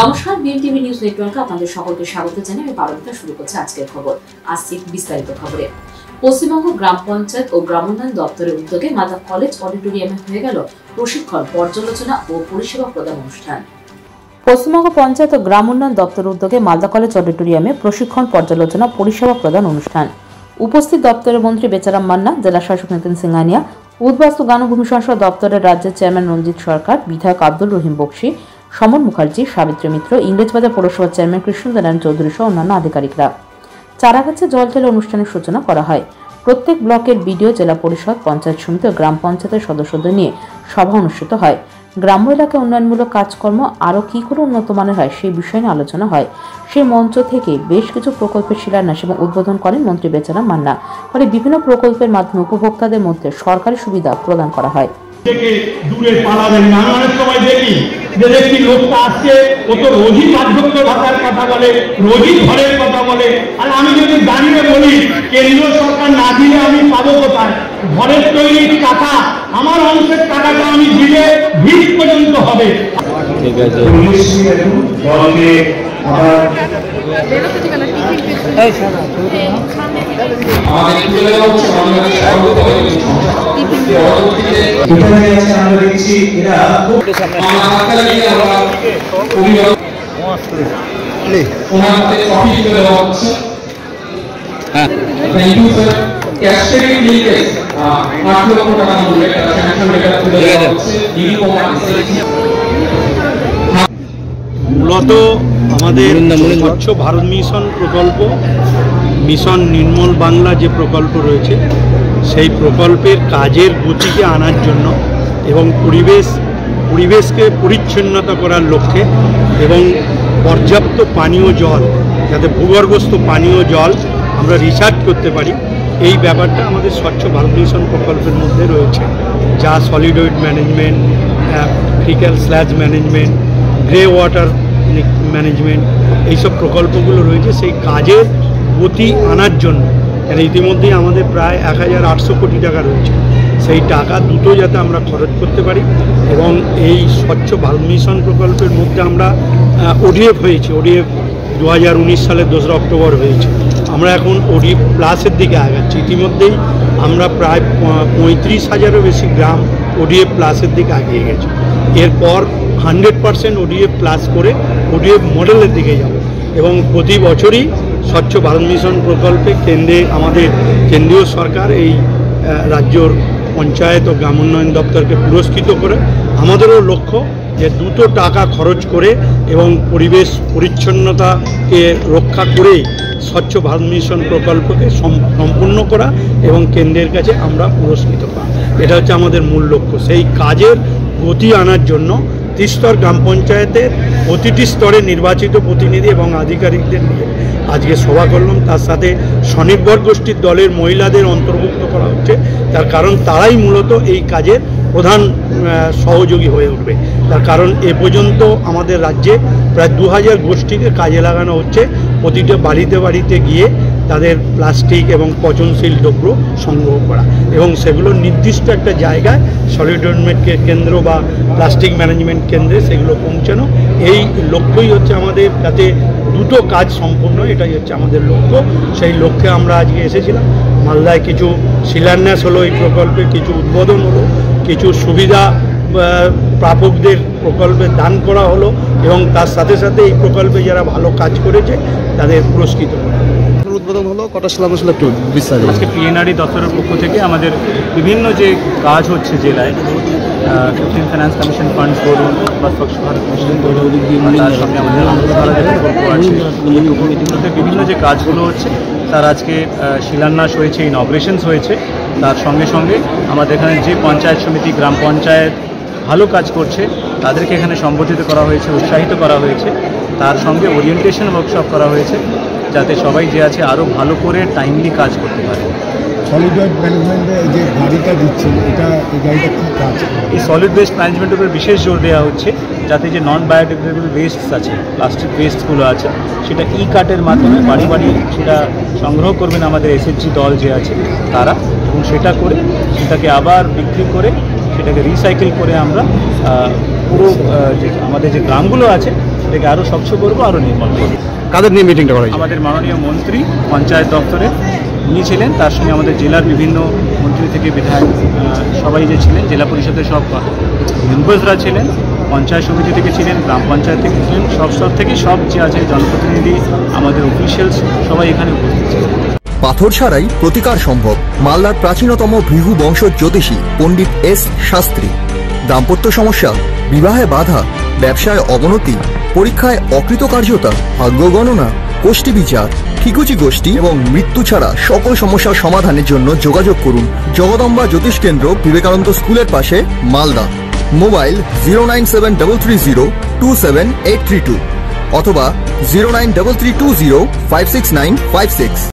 নমস্কার, বিএনটিভি নিউজ নেটওয়ার্কে আপনাদের সকলকে স্বাগত জানিয়ে আমি পারমিতা শুরু করছি আজকের খবর। আসছি বিস্তারিত খবরে। পশ্চিমবঙ্গ গ্রাম পঞ্চায়েত ও গ্রামোন্নয়ন দপ্তরের উদ্যোগে মালদা কলেজ অডিটোরিয়ামে হয়ে গেল প্রশিক্ষণ, পর্যালোচনা ও পরিষেবা প্রদান অনুষ্ঠান। পশ্চিমবঙ্গ পঞ্চায়েত ও গ্রাম উন্নয়ন দপ্তরের উদ্যোগে মালদা কলেজ অডিটোরিয়ামে প্রশিক্ষণ, পর্যালোচনা, পরিষেবা প্রদান অনুষ্ঠান। উপস্থিত দপ্তরের মন্ত্রী বেচারাম মান্না, জেলা শাসক নিতিন সিংহানিয়া, উদ্বাস্তু গণভূমি সংসদ দপ্তরের রাজ্যের চেয়ারম্যান রঞ্জিত সরকার, বিধায়ক আব্দুল রহিম বক্সি, সমর মুখার্জি, সাবিত্রী মিত্র, ইংরেজবাজার পৌরসভার চেয়ারম্যান কৃষ্ণনারায়ণ চৌধুরী সহ অন্যান্য আধিকারিকরা। চারাগাছে জল ঢেলে অনুষ্ঠানের সূচনা করা হয়। প্রত্যেক ব্লকের বিডিও, জেলা পরিষদ, পঞ্চায়েত সমিতি ও গ্রাম পঞ্চায়েতের সদস্যদের নিয়ে সভা অনুষ্ঠিত হয়। গ্রাম্য এলাকায় উন্নয়নমূলক কাজকর্ম আরও কী করে উন্নত মানের হয় সেই বিষয় নিয়ে আলোচনা হয়। সেই মঞ্চ থেকে বেশ কিছু প্রকল্পের শিলান্যাস এবং উদ্বোধন করেন মন্ত্রী বেচারাম মান্না। ফলে বিভিন্ন প্রকল্পের মাধ্যমে উপভোক্তাদের মধ্যে সরকারি সুবিধা প্রদান করা হয়। দূরে পালাবেন না। আমি অনেক সময় দেখি যে দেখি লোকটা আসছে, ও তো রোজই বার্ধক্য ভাতার কথা বলে, রোজই ঘরের কথা বলে। আর আমি যদি দাঁড়িয়ে বলি কেন্দ্রীয় সরকার না দিলে আমি পাবো কোথায়? ঘরের তৈরি টাকা, আমার অংশের টাকাটা আমি দিলে ভিত পর্যন্ত হবে। ঠিক আছে, মূলত আমাদের স্বচ্ছ ভারত মিশন প্রকল্প, মিশন নির্মল বাংলা যে প্রকল্প রয়েছে, সেই প্রকল্পের কাজের গতিকে আনার জন্য এবং পরিবেশকে পরিচ্ছন্নতা করার লক্ষ্যে এবং পর্যাপ্ত পানীয় জল, যাতে ভূগর্ভস্থ পানীয় জল আমরা রিচার্জ করতে পারি, এই ব্যাপারটা আমাদের স্বচ্ছ ভারত মিশন প্রকল্পের মধ্যে রয়েছে, যা solid waste management, faecal sludge management, grey water management, এইসব প্রকল্পগুলো রয়েছে। সেই কাজের গতি আনার জন্য ইতিমধ্যেই আমাদের প্রায় 1800 কোটি টাকা রয়েছে। সেই টাকা দুটো যাতে আমরা খরচ করতে পারি এবং এই স্বচ্ছ ভারত মিশন প্রকল্পের মধ্যে আমরা ওডিএফ হয়েছি। ওডিএফ 2019 সালের 2 অক্টোবর হয়েছে। আমরা এখন ওডিএফ প্লাসের দিকে আগাচ্ছি। ইতিমধ্যেই আমরা প্রায় 35,000-এরও বেশি গ্রাম ওডিএফ প্লাসের দিকে এগিয়ে গেছি। এরপর 100% ওডিএফ প্লাস করে ওডিএফ মডেলের দিকে যাব এবং প্রতি বছরই স্বচ্ছ ভারত মিশন প্রকল্পে আমাদের কেন্দ্রীয় সরকার এই রাজ্যর পঞ্চায়েত ও গ্রাম উন্নয়ন দপ্তরকে পুরস্কৃত করে। আমাদেরও লক্ষ্য যে দুটো টাকা খরচ করে এবং পরিবেশ পরিচ্ছন্নতাকে রক্ষা করে স্বচ্ছ ভারত মিশন প্রকল্পকে সম্পূর্ণ করা এবং কেন্দ্রের কাছে আমরা পুরস্কৃত করা, এটা হচ্ছে আমাদের মূল লক্ষ্য। সেই কাজের গতি আনার জন্য ত্রিস্তর গ্রাম পঞ্চায়েতের প্রতিটি স্তরে নির্বাচিত প্রতিনিধি এবং আধিকারিকদের নিয়ে আজকে সভা করলাম। তার সাথে স্বনির্ভর গোষ্ঠীর দলের মহিলাদের অন্তর্ভুক্ত করা হচ্ছে, তার কারণ তারাই মূলত এই কাজের প্রধান সহযোগী হয়ে উঠবে। তার কারণ এ পর্যন্ত আমাদের রাজ্যে প্রায় 2000 গোষ্ঠীকে কাজে লাগানো হচ্ছে, প্রতিটা বাড়িতে গিয়ে তাদের প্লাস্টিক এবং পচনশীল দ্রব্য সংগ্রহ করা এবং সেগুলো নির্দিষ্ট একটা জায়গায় সলিড ওয়েস্ট কেন্দ্র বা প্লাস্টিক ম্যানেজমেন্ট কেন্দ্রে সেগুলো পৌঁছানো। এই লক্ষ্যই হচ্ছে আমাদের, যাতে দুটো কাজ সম্পূর্ণ, এটাই হচ্ছে আমাদের লক্ষ্য। সেই লক্ষ্যে আমরা আজকে এসেছিলাম। মালদায় কিছু শিলান্যাস হলো, এই প্রকল্পে কিছু উদ্বোধন হলো, কিছু সুবিধা প্রাপকদের প্রকল্পে দান করা হলো এবং তার সাথে সাথে এই প্রকল্পে যারা ভালো কাজ করেছে তাদের পুরস্কৃত করা উদ্বোধন হলো। কটা শিলান্যাস হলো একটু বিস্তারিত? আজকে পিএনআরডি দপ্তরের পক্ষ থেকে আমাদের বিভিন্ন যে কাজ হচ্ছে জেলায়, 15 ফাইন্যান্স কমিশন ফান্ড বলুন বা স্বচ্ছ ভারত মিশন বলুন, তার সঙ্গে আমাদের আন্তর্ধারা যে প্রকল্প আছে, এই প্রকল্পগুলোতে বিভিন্ন যে কাজগুলো হচ্ছে তার আজকে শিলান্যাস হয়েছে, ইনগ্রেশনস হয়েছে। তার সঙ্গে সঙ্গে আমাদের এখানে যে পঞ্চায়েত সমিতি, গ্রাম পঞ্চায়েত ভালো কাজ করছে তাদেরকে এখানে সংগঠিত করা হয়েছে, উৎসাহিত করা হয়েছে। তার সঙ্গে ওরিয়েন্টেশন ওয়ার্কশপ করা হয়েছে, যাতে সবাই যে আছে আরও ভালো করে টাইমলি কাজ করতে পারে। সলিড ওয়েস্ট ম্যানেজমেন্টে যে গাড়িটা দিচ্ছে, এই গাড়িটা কী কাজ? এই সলিড ওয়েস্ট ম্যানেজমেন্টের উপরে বিশেষ জোর দেওয়া হচ্ছে, যাতে যে নন বায়োডিগ্রেডেবল ওয়েস্টস আছে, প্লাস্টিক ওয়েস্টগুলো আছে, সেটা কার্টের মাধ্যমে বাড়ি বাড়ি সেটা সংগ্রহ করবেন আমাদের এসএসজি দল যে আছে তারা, এবং সেটা করে সেটাকে আবার বিক্রি করে সেটাকে রিসাইকেল করে আমরা পুরো যে আমাদের যে গ্রামগুলো আছে এটাকে আরও স্বচ্ছ করবো, আরও নির্মল করবো। কাদের নিয়ে মিটিংটা করা হয়েছে? আমাদের মাননীয় মন্ত্রী পঞ্চায়েত দপ্তরে উনি ছিলেন, তার সঙ্গে আমাদের জেলার বিভিন্ন মন্ত্রী থেকে বিধায়ক সবাই যে ছিলেন, জেলা পরিষদের সব মেম্বার্সরা ছিলেন, পঞ্চায়েত সমিতি থেকে ছিলেন, গ্রাম পঞ্চায়েত থেকে ছিলেন, সব স্তর থেকে সব যে আছে জনপ্রতিনিধি, আমাদের অফিসিয়ালস সবাই এখানে উপস্থিত ছিলেন। পাথর ছাড়াই প্রতিকার সম্ভব। মালদার প্রাচীনতম ভৃগু বংশ জ্যোতিষী পণ্ডিত এস শাস্ত্রী। দাম্পত্য সমস্যা, বিবাহে বাধা, ব্যবসায় অবনতি, পরীক্ষায় অকৃতকার্যতা, ভাগ্য গণনা, গোষ্ঠী বিচার, ঠিকুচি গোষ্ঠী এবং মৃত্যু ছাড়া সকল সমস্যার সমাধানের জন্য যোগাযোগ করুন জগদম্বা জ্যোতিষ কেন্দ্র, বিবেকানন্দ স্কুলের পাশে, মালদা। মোবাইল 09733027832 অথবা 09332056956।